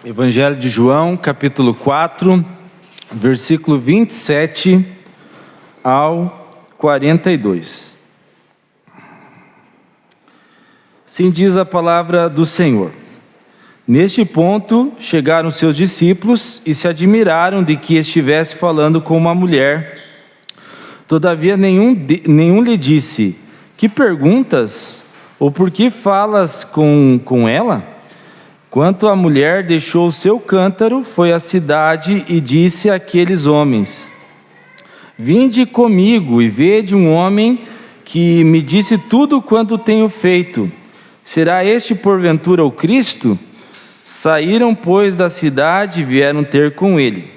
Evangelho de João, capítulo 4, versículo 27 ao 42. Assim diz a palavra do Senhor. Neste ponto, chegaram seus discípulos e se admiraram de que estivesse falando com uma mulher. Todavia, nenhum lhe disse: que perguntas? Ou por que falas com ela? Quanto à mulher, deixou o seu cântaro, foi à cidade e disse àqueles homens: vinde comigo e vede um homem que me disse tudo quanto tenho feito. Será este porventura o Cristo? Saíram, pois, da cidade e vieram ter com ele.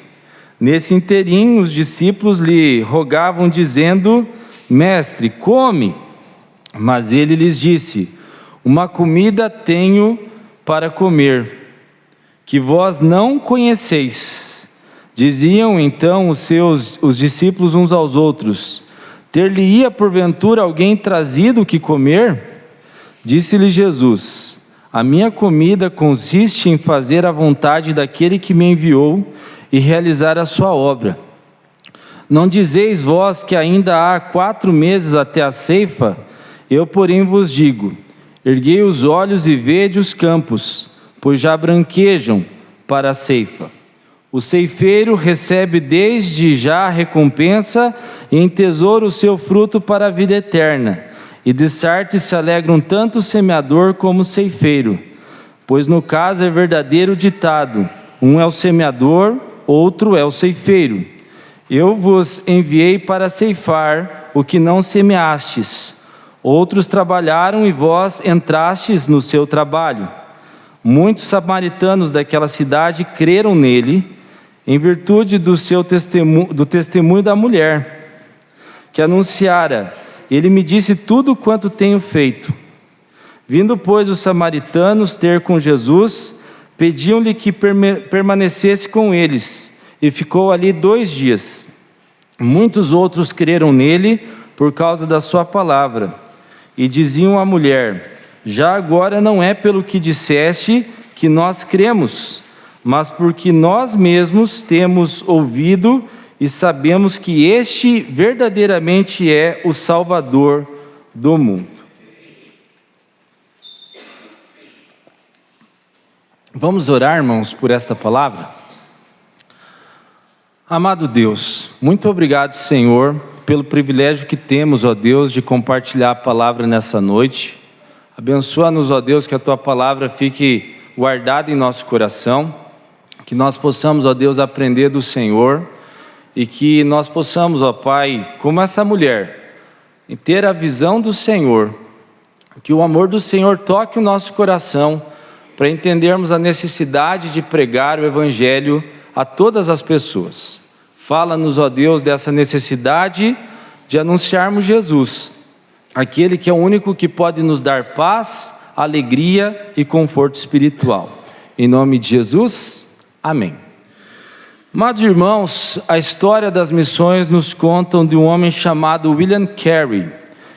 Nesse interim, os discípulos lhe rogavam, dizendo: mestre, come. Mas ele lhes disse: uma comida tenho para comer, que vós não conheceis. Diziam então os discípulos uns aos outros: ter-lhe-ia porventura alguém trazido o que comer? Disse-lhe Jesus: a minha comida consiste em fazer a vontade daquele que me enviou e realizar a sua obra. Não dizeis vós que ainda há 4 meses até a ceifa? Eu, porém, vos digo: erguei os olhos e vede os campos, pois já branquejam para a ceifa. O ceifeiro recebe desde já a recompensa e entesoura o seu fruto para a vida eterna. E de sorte se alegram tanto o semeador como o ceifeiro. Pois no caso é verdadeiro o ditado: um é o semeador, outro é o ceifeiro. Eu vos enviei para ceifar o que não semeastes. Outros trabalharam e vós entrastes no seu trabalho. Muitos samaritanos daquela cidade creram nele, em virtude do testemunho da mulher, que anunciara: ele me disse tudo quanto tenho feito. Vindo, pois, os samaritanos ter com Jesus, pediam-lhe que permanecesse com eles, e ficou ali 2 dias. Muitos outros creram nele por causa da sua palavra. E diziam à mulher: já agora não é pelo que disseste que nós cremos, mas porque nós mesmos temos ouvido e sabemos que este verdadeiramente é o Salvador do mundo. Vamos orar, irmãos, por esta palavra? Amado Deus, muito obrigado, Senhor, pelo privilégio que temos, ó Deus, de compartilhar a palavra nessa noite. Abençoa-nos, ó Deus, que a Tua palavra fique guardada em nosso coração, que nós possamos, ó Deus, aprender do Senhor, e que nós possamos, ó Pai, como essa mulher, ter a visão do Senhor, que o amor do Senhor toque o nosso coração, para entendermos a necessidade de pregar o Evangelho a todas as pessoas. Fala-nos, ó Deus, dessa necessidade de anunciarmos Jesus, aquele que é o único que pode nos dar paz, alegria e conforto espiritual. Em nome de Jesus, amém. Amados irmãos, a história das missões nos contam de um homem chamado William Carey,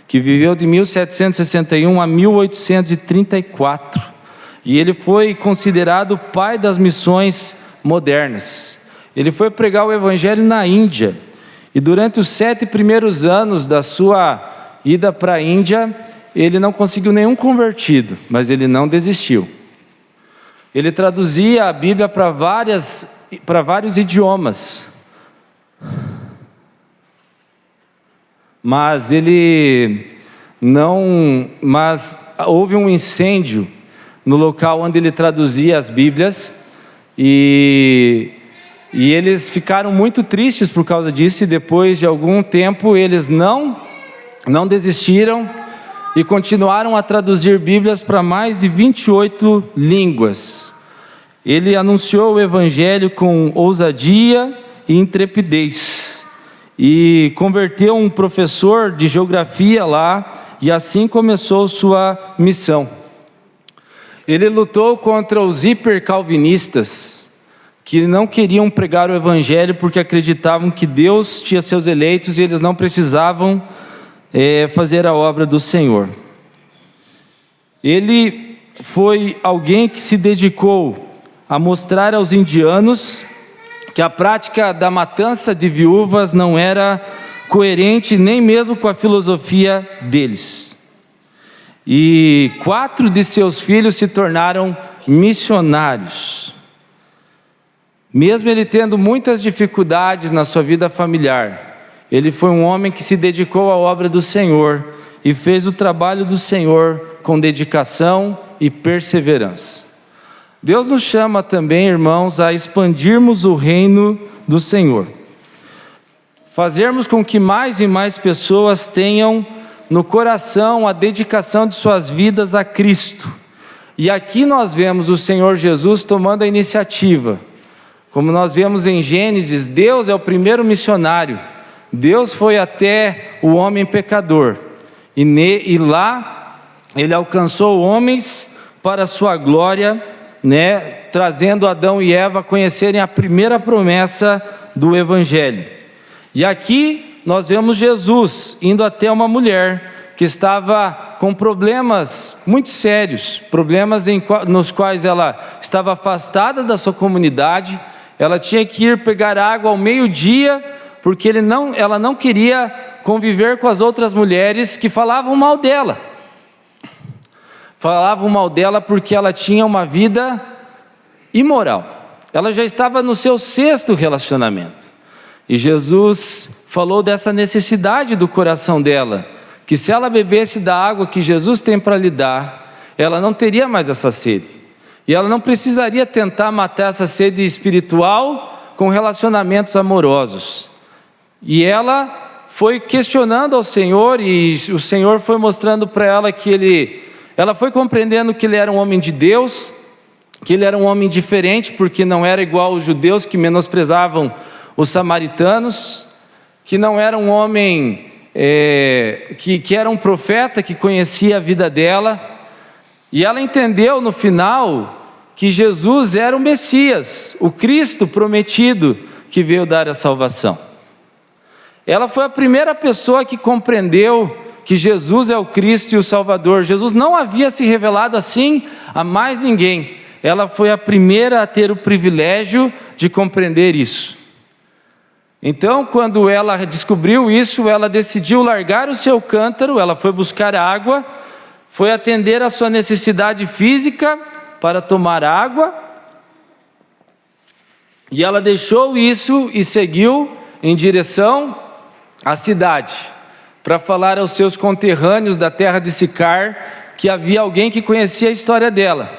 que viveu de 1761 a 1834, e ele foi considerado o pai das missões modernas. Ele foi pregar o Evangelho na Índia, e durante os 7 primeiros anos da sua ida para a Índia, ele não conseguiu nenhum convertido, mas ele não desistiu. Ele traduzia a Bíblia para vários idiomas, mas houve um incêndio no local onde ele traduzia as Bíblias, e eles ficaram muito tristes por causa disso, e depois de algum tempo eles não desistiram e continuaram a traduzir Bíblias para mais de 28 línguas. Ele anunciou o Evangelho com ousadia e intrepidez, e converteu um professor de geografia lá, e assim começou sua missão. Ele lutou contra os hipercalvinistas, que não queriam pregar o Evangelho porque acreditavam que Deus tinha seus eleitos e eles não precisavam fazer a obra do Senhor. Ele foi alguém que se dedicou a mostrar aos indianos que a prática da matança de viúvas não era coerente nem mesmo com a filosofia deles. E 4 de seus filhos se tornaram missionários. Mesmo ele tendo muitas dificuldades na sua vida familiar, ele foi um homem que se dedicou à obra do Senhor e fez o trabalho do Senhor com dedicação e perseverança. Deus nos chama também, irmãos, a expandirmos o reino do Senhor. Fazermos com que mais e mais pessoas tenham no coração a dedicação de suas vidas a Cristo. E aqui nós vemos o Senhor Jesus tomando a iniciativa. Como nós vemos em Gênesis, Deus é o primeiro missionário. Deus foi até o homem pecador. E lá ele alcançou homens para a sua glória, trazendo Adão e Eva a conhecerem a primeira promessa do Evangelho. E aqui nós vemos Jesus indo até uma mulher que estava com problemas muito sérios, problemas nos quais ela estava afastada da sua comunidade. Ela tinha que ir pegar água ao meio-dia, porque ela não queria conviver com as outras mulheres que falavam mal dela. Falavam mal dela porque ela tinha uma vida imoral. Ela já estava no seu 6º relacionamento. E Jesus falou dessa necessidade do coração dela, que se ela bebesse da água que Jesus tem para lhe dar, ela não teria mais essa sede. E ela não precisaria tentar matar essa sede espiritual com relacionamentos amorosos. E ela foi questionando ao Senhor, e o Senhor foi mostrando para ela que ela foi compreendendo que ele era um homem de Deus, que ele era um homem diferente, porque não era igual aos judeus que menosprezavam os samaritanos, que não era um homem, que era um profeta que conhecia a vida dela, e ela entendeu no final que Jesus era o Messias, o Cristo prometido que veio dar a salvação. Ela foi a primeira pessoa que compreendeu que Jesus é o Cristo e o Salvador. Jesus não havia se revelado assim a mais ninguém. Ela foi a primeira a ter o privilégio de compreender isso. Então, quando ela descobriu isso, ela decidiu largar o seu cântaro, ela foi buscar água, foi atender a sua necessidade física para tomar água, e ela deixou isso e seguiu em direção à cidade, para falar aos seus conterrâneos da terra de Sicar, que havia alguém que conhecia a história dela,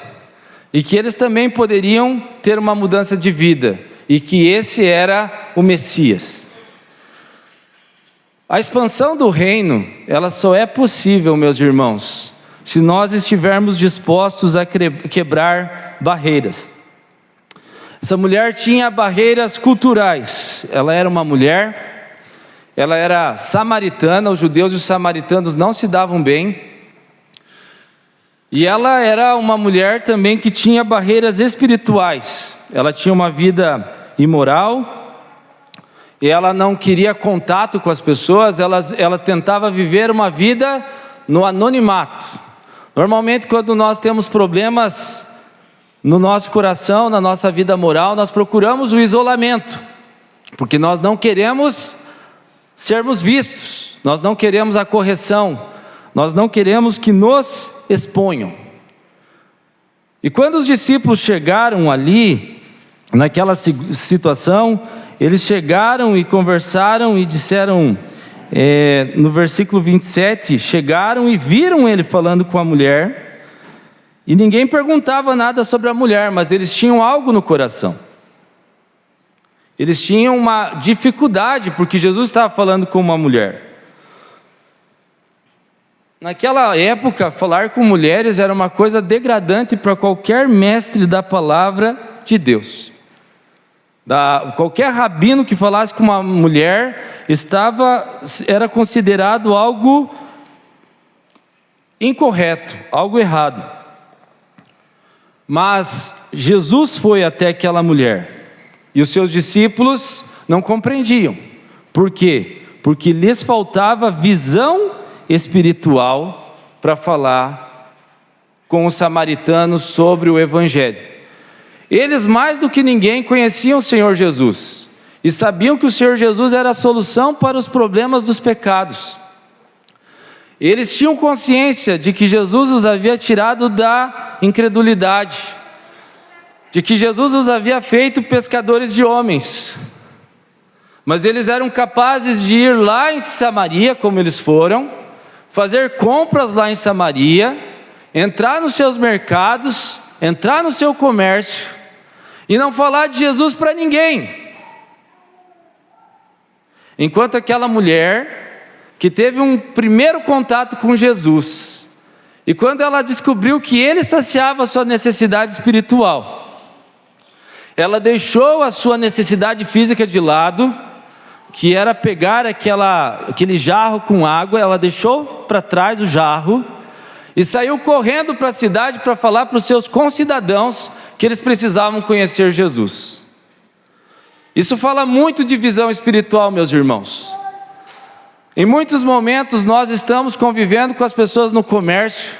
e que eles também poderiam ter uma mudança de vida, e que esse era o Messias. A expansão do reino, ela só é possível, meus irmãos, se nós estivermos dispostos a quebrar barreiras. Essa mulher tinha barreiras culturais. Ela era uma mulher, ela era samaritana, os judeus e os samaritanos não se davam bem. E ela era uma mulher também que tinha barreiras espirituais. Ela tinha uma vida imoral, e ela não queria contato com as pessoas, ela tentava viver uma vida no anonimato. Normalmente, quando nós temos problemas no nosso coração, na nossa vida moral, nós procuramos o isolamento, porque nós não queremos sermos vistos, nós não queremos a correção, nós não queremos que nos exponham. E quando os discípulos chegaram ali, naquela situação, eles chegaram e conversaram e disseram, no versículo 27, chegaram e viram ele falando com a mulher, e ninguém perguntava nada sobre a mulher, mas eles tinham algo no coração. Eles tinham uma dificuldade, porque Jesus estava falando com uma mulher. Naquela época, falar com mulheres era uma coisa degradante para qualquer mestre da palavra de Deus. Qualquer rabino que falasse com uma mulher era considerado algo incorreto, algo errado. Mas Jesus foi até aquela mulher, e os seus discípulos não compreendiam. Por quê? Porque lhes faltava visão espiritual para falar com os samaritanos sobre o Evangelho. Eles, mais do que ninguém, conheciam o Senhor Jesus e sabiam que o Senhor Jesus era a solução para os problemas dos pecados. Eles tinham consciência de que Jesus os havia tirado da incredulidade, de que Jesus os havia feito pescadores de homens. Mas eles eram capazes de ir lá em Samaria, como eles foram, fazer compras lá em Samaria, entrar nos seus mercados, entrar no seu comércio e não falar de Jesus para ninguém. Enquanto aquela mulher que teve um primeiro contato com Jesus, e quando ela descobriu que ele saciava a sua necessidade espiritual, ela deixou a sua necessidade física de lado, que era pegar aquele jarro com água, ela deixou para trás o jarro, e saiu correndo para a cidade para falar para os seus concidadãos que eles precisavam conhecer Jesus. Isso fala muito de visão espiritual, meus irmãos. Em muitos momentos nós estamos convivendo com as pessoas no comércio,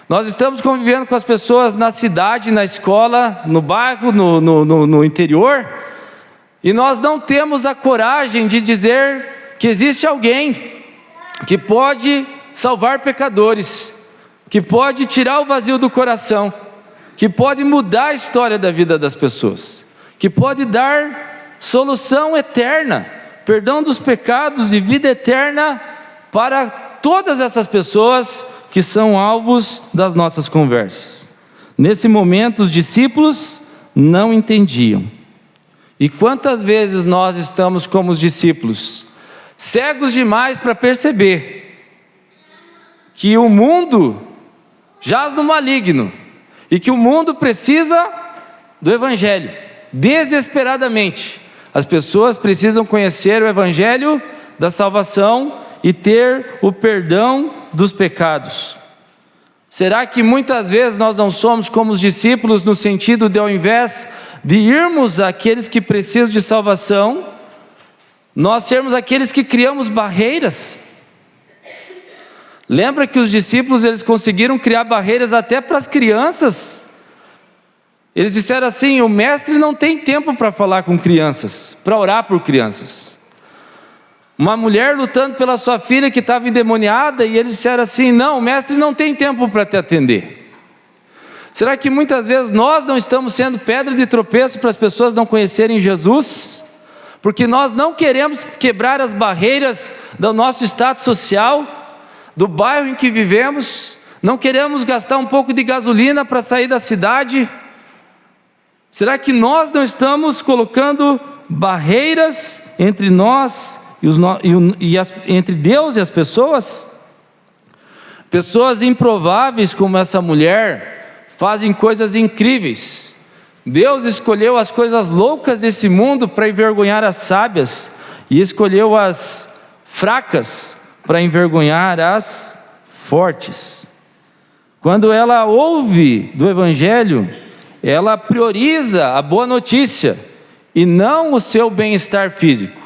nós estamos convivendo com as pessoas na cidade, na escola, no bairro, no interior, e nós não temos a coragem de dizer que existe alguém que pode salvar pecadores, que pode tirar o vazio do coração, que pode mudar a história da vida das pessoas, que pode dar solução eterna, perdão dos pecados e vida eterna para todas essas pessoas que são alvos das nossas conversas. Nesse momento, os discípulos não entendiam. E quantas vezes nós estamos como os discípulos, cegos demais para perceber que o mundo jaz no maligno e que o mundo precisa do Evangelho, desesperadamente. As pessoas precisam conhecer o Evangelho da salvação e ter o perdão dos pecados. Será que muitas vezes nós não somos como os discípulos, no sentido de, ao invés de irmos àqueles que precisam de salvação, nós sermos aqueles que criamos barreiras? Lembra que os discípulos, eles conseguiram criar barreiras até para as crianças. Eles disseram assim: o mestre não tem tempo para falar com crianças, para orar por crianças. Uma mulher lutando pela sua filha que estava endemoniada, e eles disseram assim: não, o mestre não tem tempo para te atender. Será que muitas vezes nós não estamos sendo pedra de tropeço para as pessoas não conhecerem Jesus? Porque nós não queremos quebrar as barreiras do nosso status social, do bairro em que vivemos, não queremos gastar um pouco de gasolina para sair da cidade. Será que nós não estamos colocando barreiras entre nós entre Deus e as pessoas? Pessoas improváveis como essa mulher fazem coisas incríveis. Deus escolheu as coisas loucas desse mundo para envergonhar as sábias, e escolheu as fracas para envergonhar as fortes. Quando ela ouve do Evangelho, ela prioriza a boa notícia e não o seu bem-estar físico.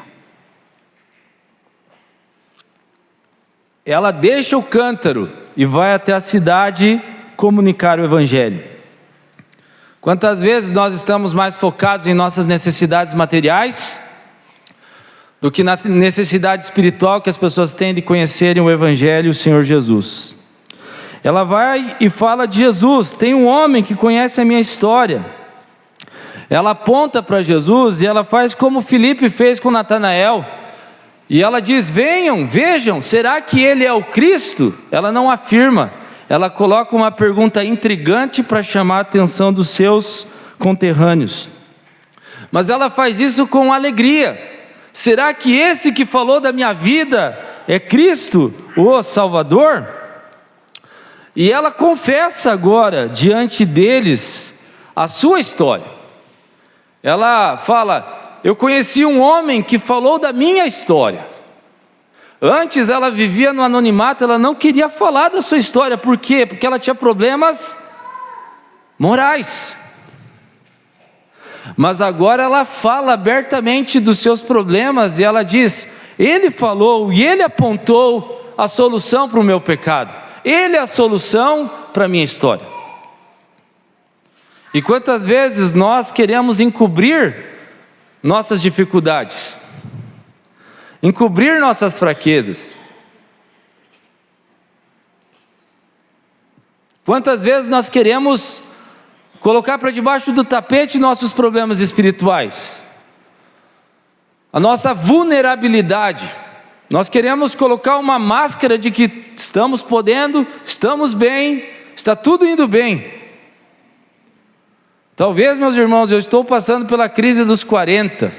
Ela deixa o cântaro e vai até a cidade comunicar o Evangelho. Quantas vezes nós estamos mais focados em nossas necessidades materiais do que na necessidade espiritual que as pessoas têm de conhecerem o Evangelho e o Senhor Jesus? Ela vai e fala de Jesus. Tem um homem que conhece a minha história. Ela aponta para Jesus e ela faz como Filipe fez com Natanael. E ela diz: venham, vejam, será que ele é o Cristo? Ela não afirma, ela coloca uma pergunta intrigante para chamar a atenção dos seus conterrâneos. Mas ela faz isso com alegria. Será que esse que falou da minha vida é Cristo, o Salvador? E ela confessa agora diante deles a sua história. Ela fala: eu conheci um homem que falou da minha história. Antes ela vivia no anonimato, ela não queria falar da sua história. Por quê? Porque ela tinha problemas morais. Mas agora ela fala abertamente dos seus problemas, e ela diz: ele falou e ele apontou a solução para o meu pecado. Ele é a solução para a minha história. E quantas vezes nós queremos encobrir nossas dificuldades, encobrir nossas fraquezas? Quantas vezes nós queremos colocar para debaixo do tapete nossos problemas espirituais, a nossa vulnerabilidade? Nós queremos colocar uma máscara de que estamos podendo, estamos bem, está tudo indo bem. Talvez, meus irmãos, eu estou passando pela crise dos 40,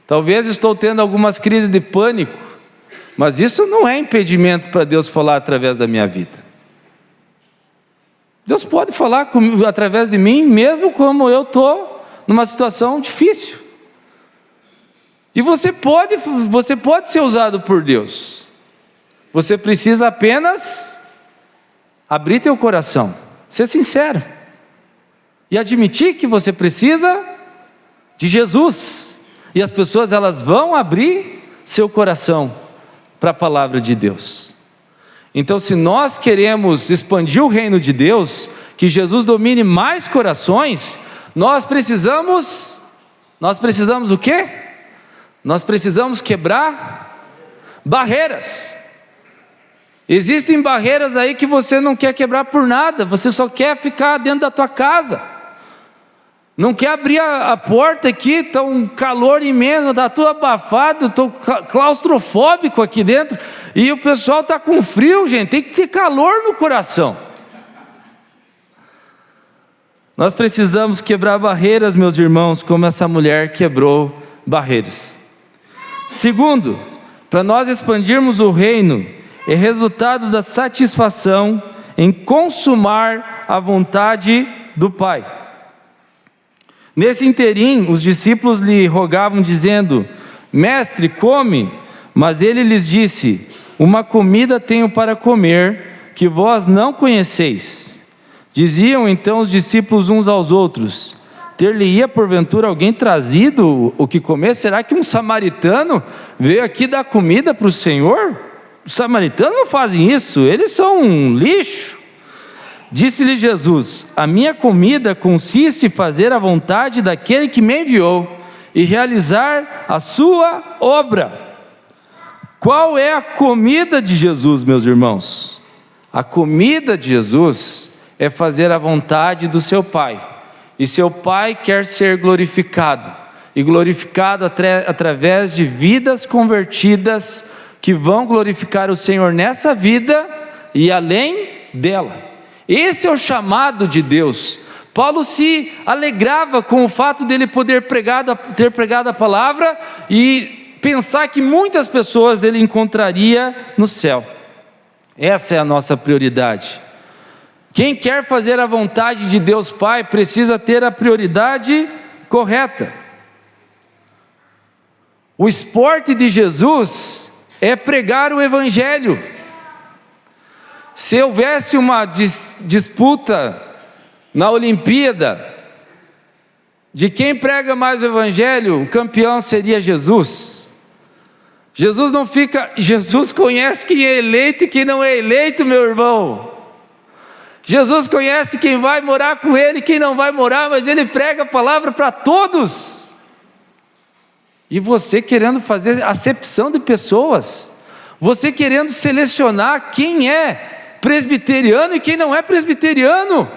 talvez estou tendo algumas crises de pânico, mas isso não é impedimento para Deus falar através da minha vida. Deus pode falar através de mim, mesmo como eu estou numa situação difícil. E você pode ser usado por Deus. Você precisa apenas abrir teu coração, ser sincero e admitir que você precisa de Jesus. E as pessoas, elas vão abrir seu coração para a palavra de Deus. Então, se nós queremos expandir o reino de Deus, que Jesus domine mais corações, nós precisamos o quê? Nós precisamos quebrar barreiras. Existem barreiras aí que você não quer quebrar por nada, você só quer ficar dentro da tua casa. Não quer abrir a porta aqui, está um calor imenso, está tudo abafado, estou claustrofóbico aqui dentro, e o pessoal está com frio, gente, tem que ter calor no coração. Nós precisamos quebrar barreiras, meus irmãos, como essa mulher quebrou barreiras. Segundo, para nós expandirmos o reino, é resultado da satisfação em consumar a vontade do Pai. Nesse interim, os discípulos lhe rogavam dizendo: Mestre, come. Mas ele lhes disse: uma comida tenho para comer, que vós não conheceis. Diziam então os discípulos uns aos outros: ter-lhe-ia porventura alguém trazido o que comer? Será que um samaritano veio aqui dar comida para o Senhor? Os samaritanos não fazem isso, eles são um lixo. Disse-lhe Jesus: a minha comida consiste em fazer a vontade daquele que me enviou e realizar a sua obra. Qual é a comida de Jesus, meus irmãos? A comida de Jesus é fazer a vontade do seu Pai. E seu Pai quer ser glorificado, e glorificado através de vidas convertidas, que vão glorificar o Senhor nessa vida e além dela. Esse é o chamado de Deus. Paulo se alegrava com o fato dele poder ter pregado a palavra e pensar que muitas pessoas ele encontraria no céu. Essa é a nossa prioridade. Quem quer fazer a vontade de Deus Pai precisa ter a prioridade correta. O esporte de Jesus é pregar o Evangelho. Se houvesse uma disputa na Olimpíada de quem prega mais o Evangelho, o campeão seria Jesus. Jesus conhece quem é eleito e quem não é eleito, meu irmão. Jesus conhece quem vai morar com Ele e quem não vai morar, mas Ele prega a palavra para todos. E você querendo fazer acepção de pessoas, você querendo selecionar quem é presbiteriano e quem não é presbiteriano.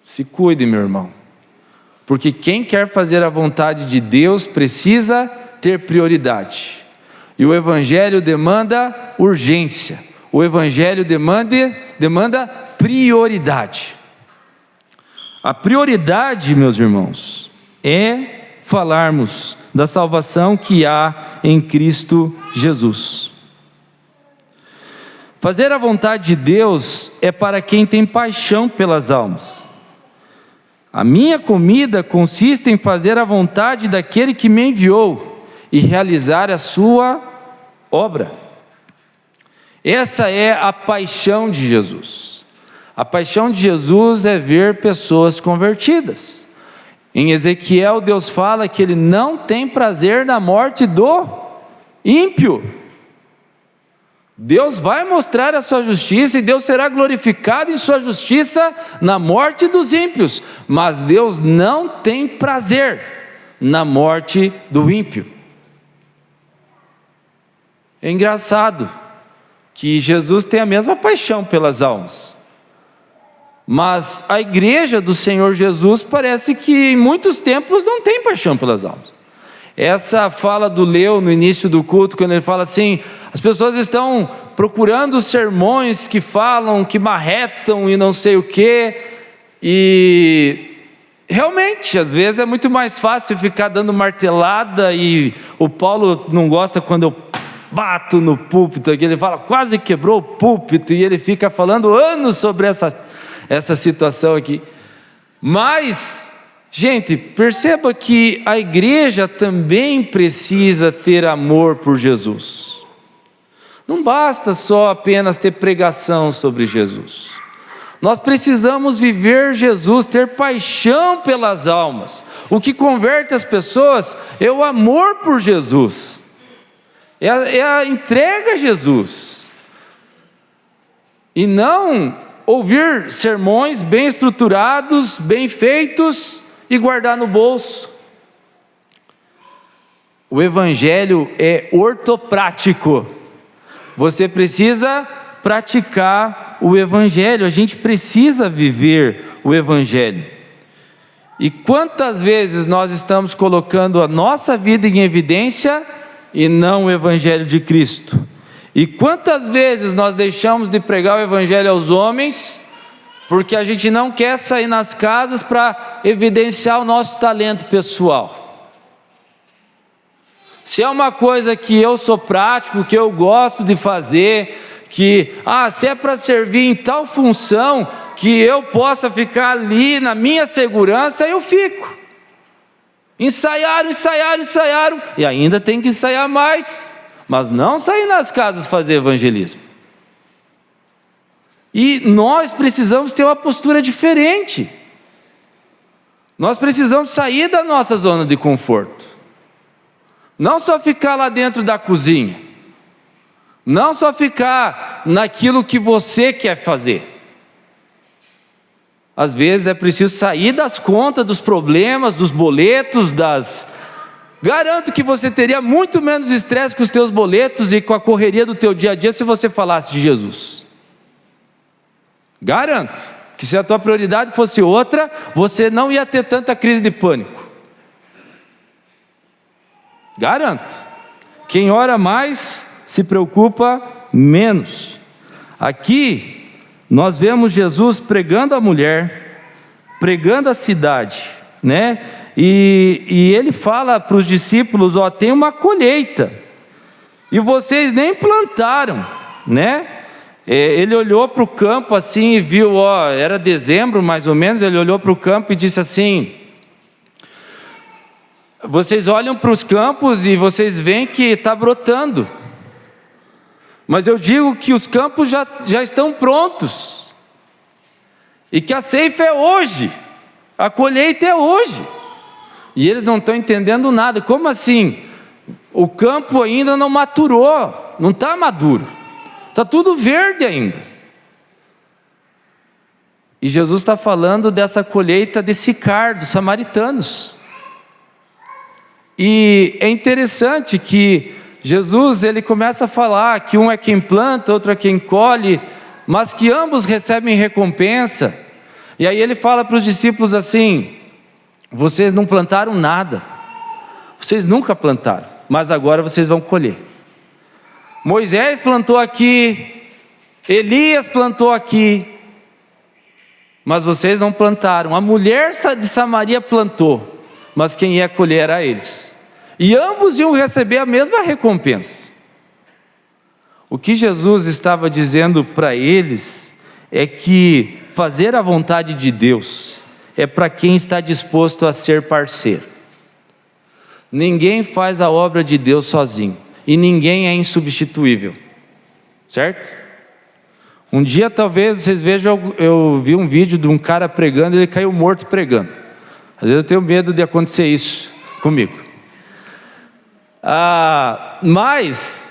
Se cuide, meu irmão, porque quem quer fazer a vontade de Deus precisa ter prioridade, e o Evangelho demanda urgência, o Evangelho demanda prioridade. A prioridade, meus irmãos, é falarmos da salvação que há em Cristo Jesus. Fazer a vontade de Deus é para quem tem paixão pelas almas. A minha comida consiste em fazer a vontade daquele que me enviou e realizar a sua obra. Essa é a paixão de Jesus. A paixão de Jesus é ver pessoas convertidas. Em Ezequiel, Deus fala que Ele não tem prazer na morte do ímpio. Deus vai mostrar a sua justiça e Deus será glorificado em sua justiça na morte dos ímpios, mas Deus não tem prazer na morte do ímpio. É engraçado que Jesus tem a mesma paixão pelas almas, mas a igreja do Senhor Jesus parece que em muitos templos não tem paixão pelas almas. Essa fala do Leo no início do culto, quando ele fala assim, as pessoas estão procurando sermões que falam, que marretam e não sei o quê, e realmente, às vezes é muito mais fácil ficar dando martelada, e o Paulo não gosta quando eu bato no púlpito, ele fala, quase quebrou o púlpito, e ele fica falando anos sobre essa situação aqui. Mas, gente, perceba que a igreja também precisa ter amor por Jesus. Não basta só apenas ter pregação sobre Jesus. Nós precisamos viver Jesus, ter paixão pelas almas. O que converte as pessoas é o amor por Jesus, é a entrega a Jesus, e não ouvir sermões bem estruturados, bem feitos e guardar no bolso. O evangelho é ortoprático. Você precisa praticar o evangelho, a gente precisa viver o evangelho. E quantas vezes nós estamos colocando a nossa vida em evidência e não o evangelho de Cristo? E quantas vezes nós deixamos de pregar o evangelho aos homens, porque a gente não quer sair nas casas para evidenciar o nosso talento pessoal? Se é uma coisa que eu sou prático, que eu gosto de fazer, se é para servir em tal função, que eu possa ficar ali na minha segurança, eu fico. Ensaiaram, e ainda tem que ensaiar mais, mas não sair nas casas fazer evangelismo. E nós precisamos ter uma postura diferente. Nós precisamos sair da nossa zona de conforto. Não só ficar lá dentro da cozinha. Não só ficar naquilo que você quer fazer. Às vezes é preciso sair das contas, dos problemas, dos boletos, Garanto que você teria muito menos estresse com os teus boletos e com a correria do teu dia a dia se você falasse de Jesus. Garanto que se a tua prioridade fosse outra, você não ia ter tanta crise de pânico. Garanto. Quem ora mais se preocupa menos. Aqui nós vemos Jesus pregando a mulher, pregando a cidade, né? E ele fala para os discípulos, tem uma colheita, e vocês nem plantaram, né? Ele olhou para o campo assim e viu, era dezembro mais ou menos, ele olhou para o campo e disse assim, vocês olham para os campos e vocês veem que está brotando, mas eu digo que os campos já estão prontos, e que a ceifa é hoje, a colheita é hoje, e eles não estão entendendo nada. Como assim? O campo ainda não maturou, não está maduro, está tudo verde ainda. E Jesus está falando dessa colheita de Sicar, dos samaritanos. E é interessante que Jesus, ele começa a falar que um é quem planta, outro é quem colhe, mas que ambos recebem recompensa. E aí ele fala para os discípulos assim, vocês não plantaram nada, vocês nunca plantaram, mas agora vocês vão colher. Moisés plantou aqui, Elias plantou aqui, mas vocês não plantaram. A mulher de Samaria plantou, mas quem ia colher era eles. E ambos iam receber a mesma recompensa. O que Jesus estava dizendo para eles é que fazer a vontade de Deus é para quem está disposto a ser parceiro. Ninguém faz a obra de Deus sozinho, e ninguém é insubstituível, certo? Um dia talvez vocês vejam, eu vi um vídeo de um cara pregando, ele caiu morto pregando. Às vezes eu tenho medo de acontecer isso comigo. Mas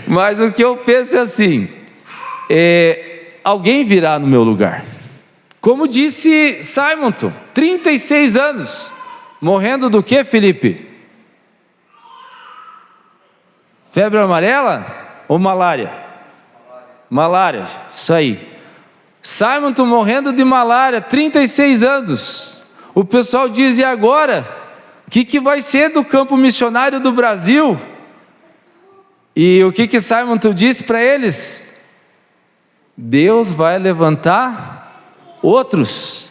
Mas o que eu penso é assim, alguém virá no meu lugar. Como disse Simonton, 36 anos, morrendo do que, Felipe? Febre amarela ou malária? Malária, isso aí. Simonton morrendo de malária, 36 anos. O pessoal diz, e agora? O que vai ser do campo missionário do Brasil? E o que Simonton disse para eles? Deus vai levantar outros.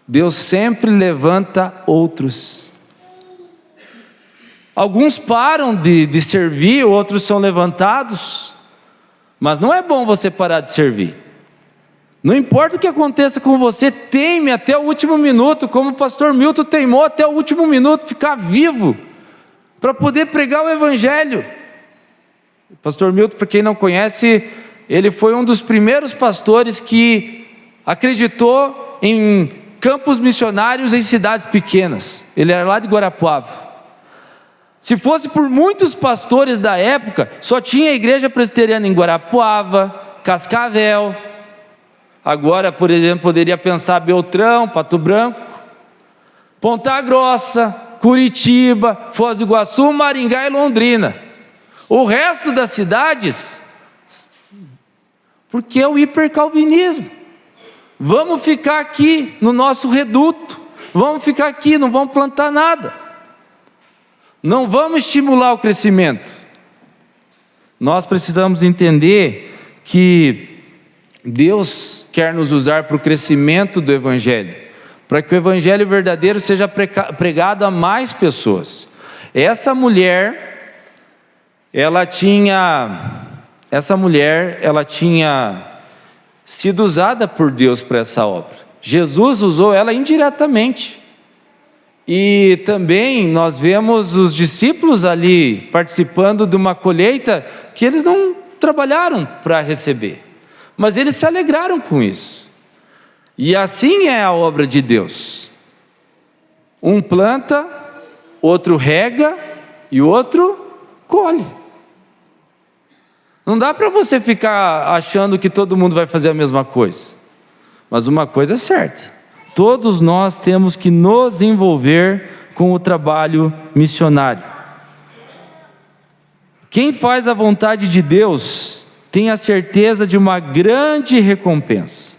Deus sempre levanta outros. Alguns param de servir, outros são levantados. Mas não é bom você parar de servir. Não importa o que aconteça com você, teime até o último minuto, como o pastor Milton teimou até o último minuto, ficar vivo, para poder pregar o Evangelho. O pastor Milton, para quem não conhece, ele foi um dos primeiros pastores que acreditou em campos missionários em cidades pequenas. Ele era lá de Guarapuava. Se fosse por muitos pastores da época, só tinha a igreja presbiteriana em Guarapuava, Cascavel. Agora, por exemplo, poderia pensar Beltrão, Pato Branco, Ponta Grossa, Curitiba, Foz do Iguaçu, Maringá e Londrina. O resto das cidades, porque é o hipercalvinismo. Vamos ficar aqui no nosso reduto, vamos ficar aqui, não vamos plantar nada, não vamos estimular o crescimento. Nós precisamos entender que Deus quer nos usar para o crescimento do Evangelho, para que o Evangelho verdadeiro seja pregado a mais pessoas. Essa mulher, ela tinha sido usada por Deus para essa obra. Jesus usou ela indiretamente. E também nós vemos os discípulos ali participando de uma colheita que eles não trabalharam para receber, mas eles se alegraram com isso. E assim é a obra de Deus. Um planta, outro rega e o outro colhe. Não dá para você ficar achando que todo mundo vai fazer a mesma coisa. Mas uma coisa é certa: todos nós temos que nos envolver com o trabalho missionário. Quem faz a vontade de Deus tem a certeza de uma grande recompensa.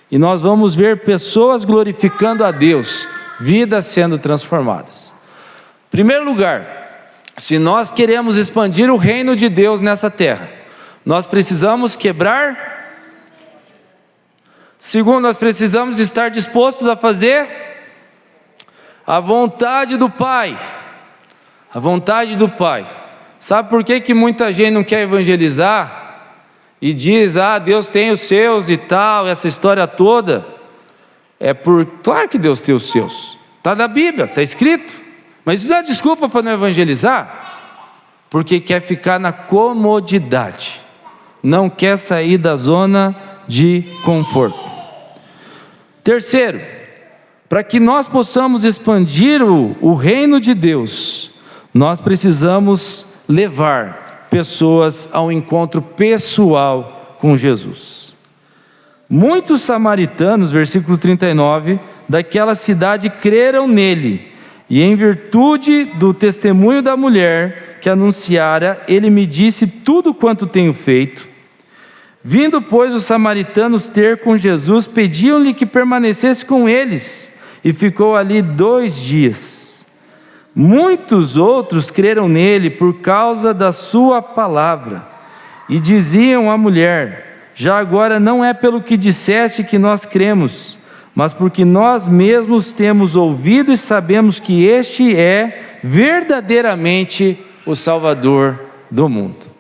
E nós vamos ver pessoas glorificando a Deus, vidas sendo transformadas. Em primeiro lugar, se nós queremos expandir o reino de Deus nessa terra, nós precisamos quebrar. Segundo, nós precisamos estar dispostos a fazer a vontade do Pai. A vontade do Pai. Sabe por que muita gente não quer evangelizar? E diz, Deus tem os seus e tal, essa história toda. Claro que Deus tem os seus. Está na Bíblia, está escrito. Mas isso não é desculpa para não evangelizar. Porque quer ficar na comodidade. Não quer sair da zona de conforto. Terceiro, para que nós possamos expandir o reino de Deus, nós precisamos levar pessoas ao encontro pessoal com Jesus. Muitos samaritanos, versículo 39, daquela cidade creram nele, e em virtude do testemunho da mulher que anunciara, ele me disse tudo quanto tenho feito. Vindo, pois, os samaritanos ter com Jesus, pediam-lhe que permanecesse com eles, e ficou ali 2 dias. Muitos outros creram nele por causa da sua palavra, e diziam à mulher: já agora não é pelo que disseste que nós cremos, mas porque nós mesmos temos ouvido e sabemos que este é verdadeiramente o Salvador do mundo.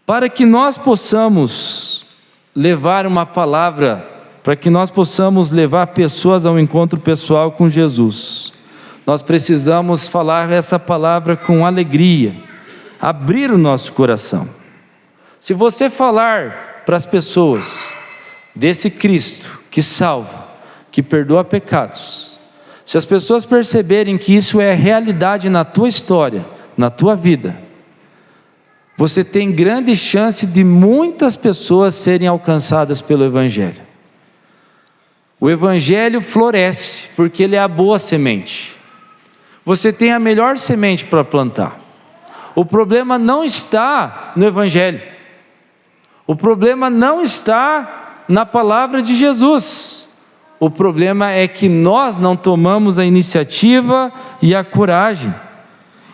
Para que nós possamos levar uma palavra, para que nós possamos levar pessoas ao encontro pessoal com Jesus, nós precisamos falar essa palavra com alegria, abrir o nosso coração. Se você falar para as pessoas desse Cristo que salva, que perdoa pecados, se as pessoas perceberem que isso é realidade na tua história, na tua vida, você tem grande chance de muitas pessoas serem alcançadas pelo Evangelho. O Evangelho floresce, porque ele é a boa semente. Você tem a melhor semente para plantar. O problema não está no Evangelho. O problema não está na palavra de Jesus. O problema é que nós não tomamos a iniciativa e a coragem.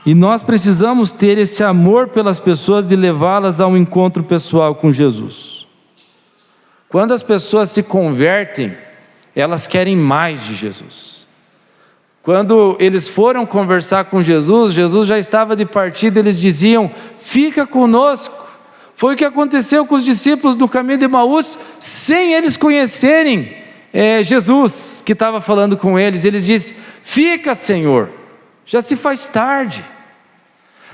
E nós precisamos ter esse amor pelas pessoas e levá-las a um encontro pessoal com Jesus. Quando as pessoas se convertem, elas querem mais de Jesus. Quando eles foram conversar com Jesus, Jesus já estava de partida, eles diziam: fica conosco. Foi o que aconteceu com os discípulos no caminho de Emaús, sem eles conhecerem Jesus, que estava falando com eles. Eles dizem: fica, Senhor, já se faz tarde.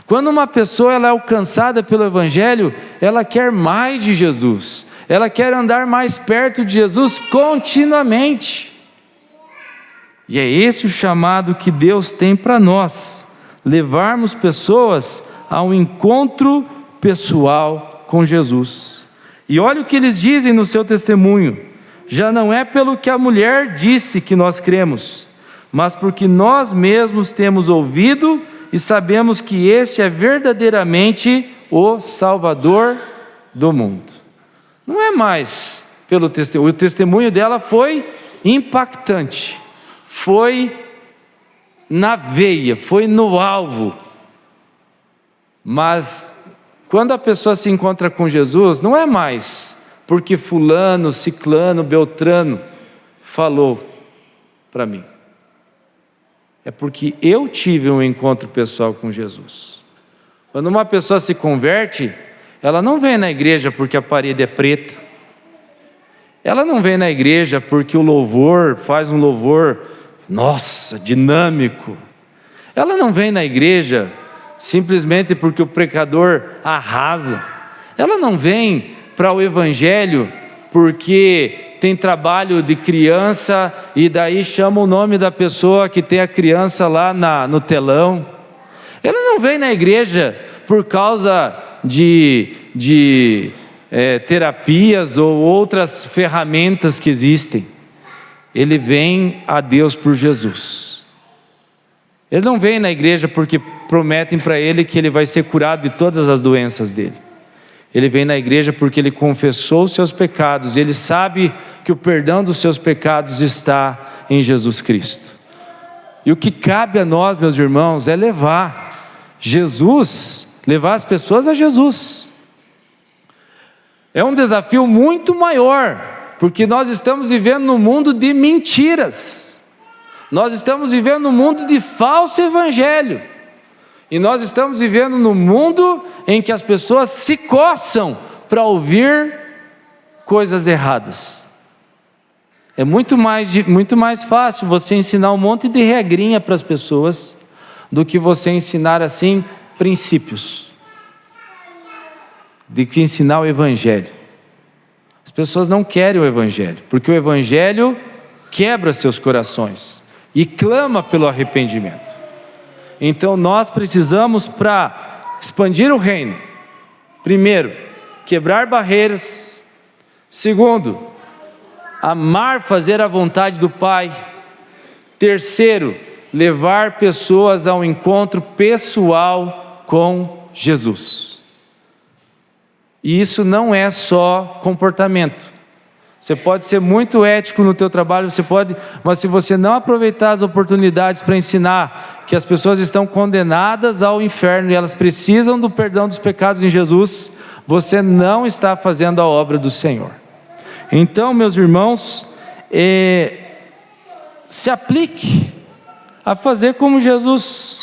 Quando uma pessoa ela é alcançada pelo Evangelho, ela quer mais de Jesus, ela quer andar mais perto de Jesus continuamente. E é esse o chamado que Deus tem para nós, levarmos pessoas a um encontro pessoal com Jesus. E olha o que eles dizem no seu testemunho: já não é pelo que a mulher disse que nós cremos, mas porque nós mesmos temos ouvido e sabemos que este é verdadeiramente o Salvador do mundo. Não é mais pelo testemunho. O testemunho dela foi impactante, foi na veia, foi no alvo. Mas quando a pessoa se encontra com Jesus, não é mais porque fulano, ciclano, beltrano falou para mim. É porque eu tive um encontro pessoal com Jesus. Quando uma pessoa se converte, ela não vem na igreja porque a parede é preta. Ela não vem na igreja porque o louvor faz um louvor, nossa, dinâmico. Ela não vem na igreja simplesmente porque o pecador arrasa. Ela não vem para o Evangelho porque tem trabalho de criança e daí chama o nome da pessoa que tem a criança lá no telão. Ela não vem na igreja por causa de terapias ou outras ferramentas que existem. Ele vem a Deus por Jesus. Ele não vem na igreja porque prometem para ele que ele vai ser curado de todas as doenças dele. Ele vem na igreja porque ele confessou os seus pecados, e ele sabe que o perdão dos seus pecados está em Jesus Cristo. E o que cabe a nós, meus irmãos, é levar as pessoas a Jesus. É um desafio muito maior, porque nós estamos vivendo num mundo de mentiras. Nós estamos vivendo num mundo de falso evangelho. E nós estamos vivendo num mundo em que as pessoas se coçam para ouvir coisas erradas. É muito mais fácil você ensinar um monte de regrinha para as pessoas do que você ensinar assim princípios, do que ensinar o Evangelho. As pessoas não querem o Evangelho, porque o Evangelho quebra seus corações e clama pelo arrependimento. Então nós precisamos, para expandir o reino, primeiro, quebrar barreiras. Segundo, amar, fazer a vontade do Pai. Terceiro, levar pessoas a um encontro pessoal com Jesus. E isso não é só comportamento. Você pode ser muito ético no teu trabalho, mas se você não aproveitar as oportunidades para ensinar que as pessoas estão condenadas ao inferno e elas precisam do perdão dos pecados em Jesus, você não está fazendo a obra do Senhor. Então, meus irmãos, se aplique a fazer como Jesus.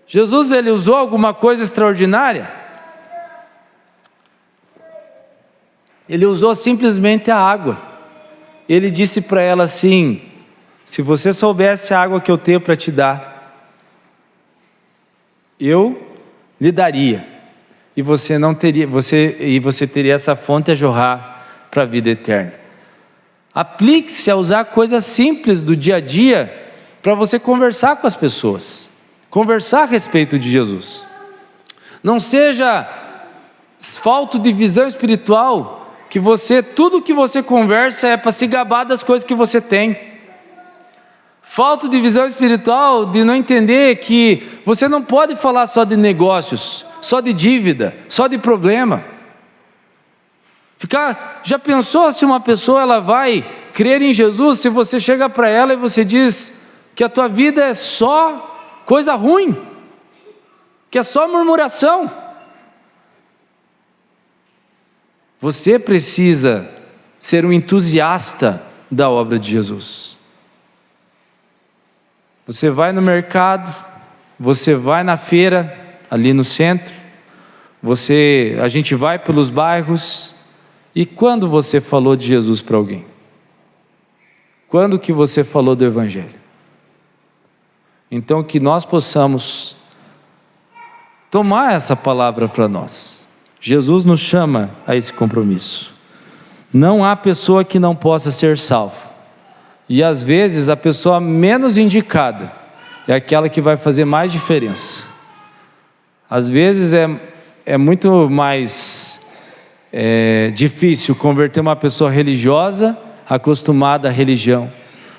Jesus, ele usou alguma coisa extraordinária? Ele usou simplesmente a água. Ele disse para ela assim: se você soubesse a água que eu tenho para te dar, eu lhe daria, e você teria essa fonte a jorrar para a vida eterna. Aplique-se a usar coisas simples do dia a dia para você conversar com as pessoas, conversar a respeito de Jesus. Não seja falta de visão espiritual, que tudo que você conversa é para se gabar das coisas que você tem. Falta de visão espiritual, de não entender que você não pode falar só de negócios, só de dívida, só de problema. Já pensou se uma pessoa ela vai crer em Jesus, se você chega para ela e você diz que a tua vida é só coisa ruim, que é só murmuração? Você precisa ser um entusiasta da obra de Jesus. Você vai no mercado, você vai na feira, ali no centro, a gente vai pelos bairros, e quando você falou de Jesus para alguém? Quando que você falou do Evangelho? Então que nós possamos tomar essa palavra para nós. Jesus nos chama a esse compromisso. Não há pessoa que não possa ser salva. E às vezes a pessoa menos indicada é aquela que vai fazer mais diferença. Às vezes é muito mais difícil converter uma pessoa religiosa, acostumada à religião,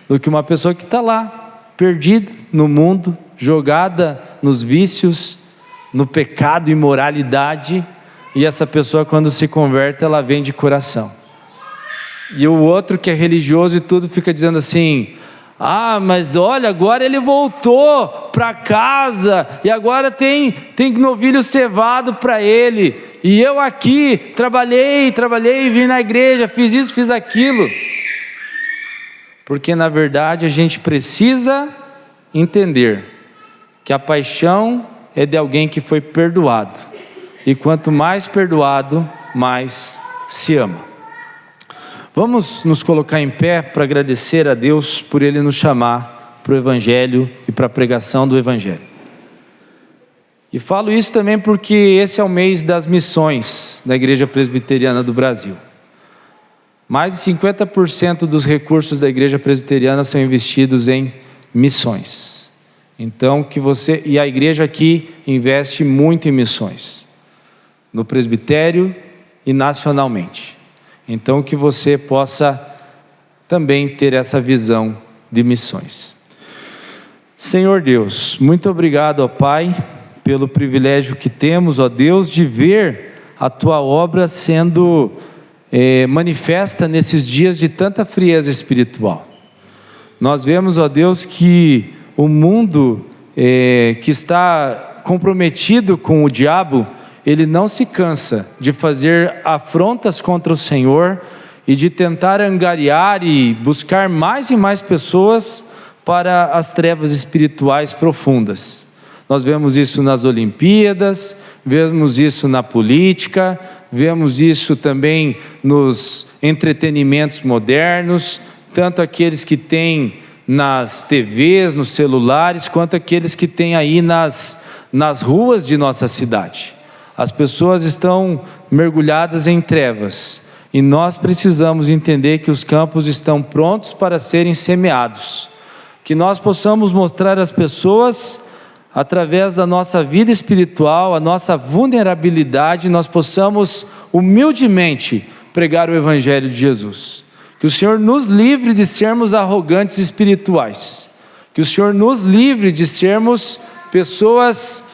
do que uma pessoa que está lá, perdida no mundo, jogada nos vícios, no pecado e imoralidade, e essa pessoa quando se converte, ela vem de coração. E o outro que é religioso e tudo fica dizendo assim: mas olha, agora ele voltou para casa, e agora tem novilho cevado para ele, e eu aqui trabalhei, vim na igreja, fiz isso, fiz aquilo. Porque na verdade a gente precisa entender que a paixão é de alguém que foi perdoado, e quanto mais perdoado, mais se ama. Vamos nos colocar em pé para agradecer a Deus por Ele nos chamar para o Evangelho e para a pregação do Evangelho. E falo isso também porque esse é o mês das missões da Igreja Presbiteriana do Brasil. Mais de 50% dos recursos da Igreja Presbiteriana são investidos em missões. Então e a igreja aqui investe muito em missões, no presbitério e nacionalmente. Então que você possa também ter essa visão de missões. Senhor Deus, muito obrigado, ó Pai, pelo privilégio que temos, ó Deus, de ver a Tua obra sendo manifesta nesses dias de tanta frieza espiritual. Nós vemos, ó Deus, que o mundo que está comprometido com o diabo, ele não se cansa de fazer afrontas contra o Senhor e de tentar angariar e buscar mais e mais pessoas para as trevas espirituais profundas. Nós vemos isso nas Olimpíadas, vemos isso na política, vemos isso também nos entretenimentos modernos, tanto aqueles que têm nas TVs, nos celulares, quanto aqueles que têm aí nas ruas de nossa cidade. As pessoas estão mergulhadas em trevas, e nós precisamos entender que os campos estão prontos para serem semeados, que nós possamos mostrar às pessoas, através da nossa vida espiritual, a nossa vulnerabilidade, nós possamos humildemente pregar o Evangelho de Jesus. Que o Senhor nos livre de sermos arrogantes espirituais, que o Senhor nos livre de sermos pessoas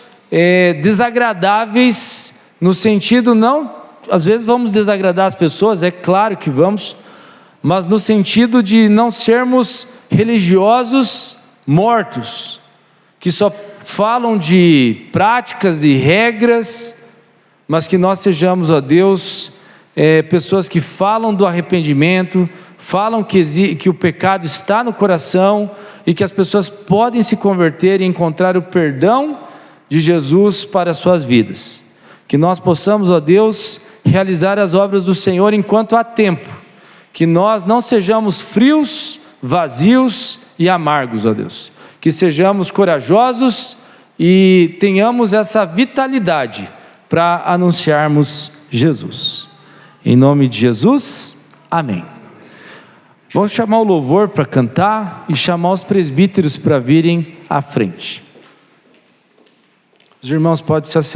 desagradáveis, no sentido não, às vezes vamos desagradar as pessoas, é claro que vamos, mas no sentido de não sermos religiosos mortos, que só falam de práticas e regras, mas que nós sejamos, ó Deus, pessoas que falam do arrependimento, falam que o pecado está no coração, e que as pessoas podem se converter e encontrar o perdão de Jesus para as suas vidas. Que nós possamos, ó Deus, realizar as obras do Senhor enquanto há tempo, que nós não sejamos frios, vazios e amargos, ó Deus, que sejamos corajosos e tenhamos essa vitalidade para anunciarmos Jesus. Em nome de Jesus, amém. Vamos chamar o louvor para cantar e chamar os presbíteros para virem à frente. Os irmãos podem se assentar.